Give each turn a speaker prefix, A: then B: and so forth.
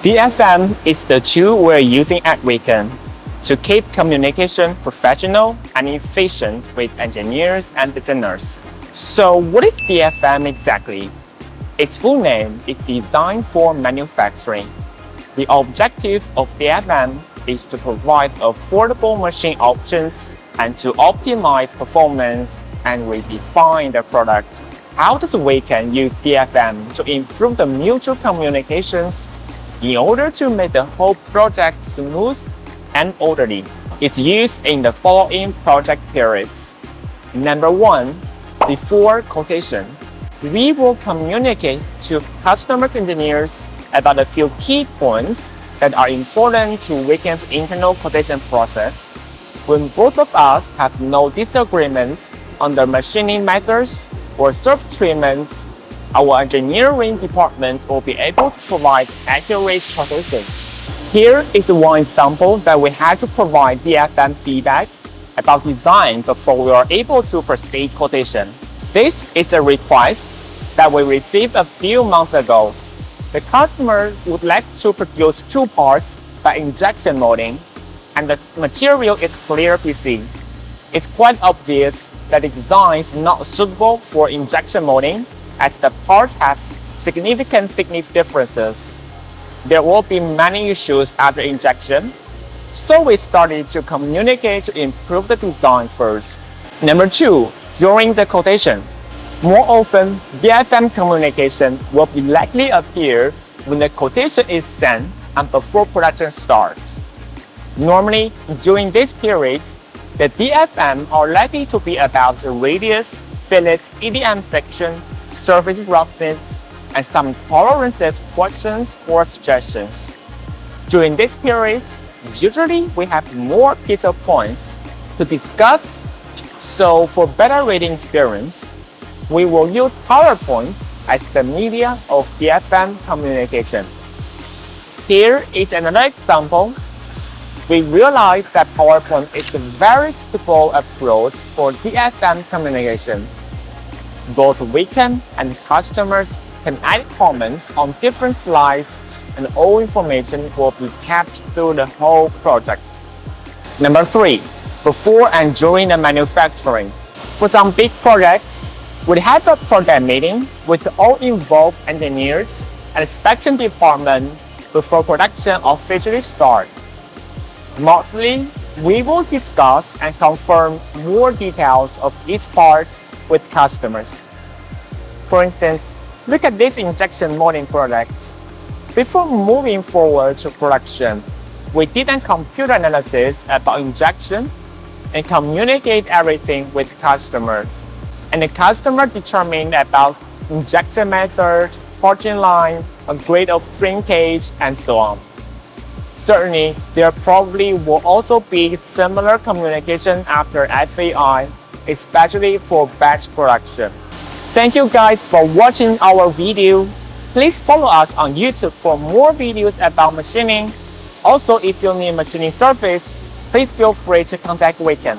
A: DFM is the tool we're using at Waken to keep communication professional and efficient with engineers and designers. So what is DFM exactly? Its full name is Design for Manufacturing. The objective of DFM is to provide affordable machine options and to optimize performance and redefine the product. How does Waken use DFM to improve the mutual communications in order to make the whole project smooth and orderly? It's used in the following project periods. Number 1, before quotation. We will communicate to customers' engineers about a few key points that are important to Waken's internal quotation process. When both of us have no disagreements on the machining methods or surface treatments, our engineering department will be able to provide accurate quotation. Here is one example that we had to provide DFM feedback about design before we were able to proceed quotation. This is a request that we received a few months ago. The customer would like to produce 2 parts by injection molding, and the material is clear PC. It's quite obvious that the design is not suitable for injection molding, as the parts have significant thickness differences. There will be many issues after injection, so we started to communicate to improve the design first. Number 2, during the quotation. More often, DFM communication will be likely appear when the quotation is sent and before production starts. Normally, during this period, the DFM are likely to be about the radius, fillets, EDM section, surface roughness, and some tolerances questions or suggestions. During this period, usually we have more pizza points to discuss, so for better reading experience, we will use PowerPoint as the media of DFM communication. Here is another example. We realized that PowerPoint is a very suitable approach for DFM communication. Both Waken and customers can add comments on different slides, and all information will be kept through the whole project. Number 3, before and during the manufacturing. For some big projects, we have a project meeting with all involved engineers and inspection department before production officially starts. Mostly, we will discuss and confirm more details of each part with customers. For instance, look at this injection molding project. Before moving forward to production, we did a computer analysis about injection and communicate everything with customers. And the customer determined about injection method, forging line, a grade of shrinkage, and so on. Certainly, there probably will also be similar communication after FAI, especially for batch production. Thank you guys for watching our video. Please follow us on YouTube for more videos about machining. Also, if you need machining service, please feel free to contact Waken.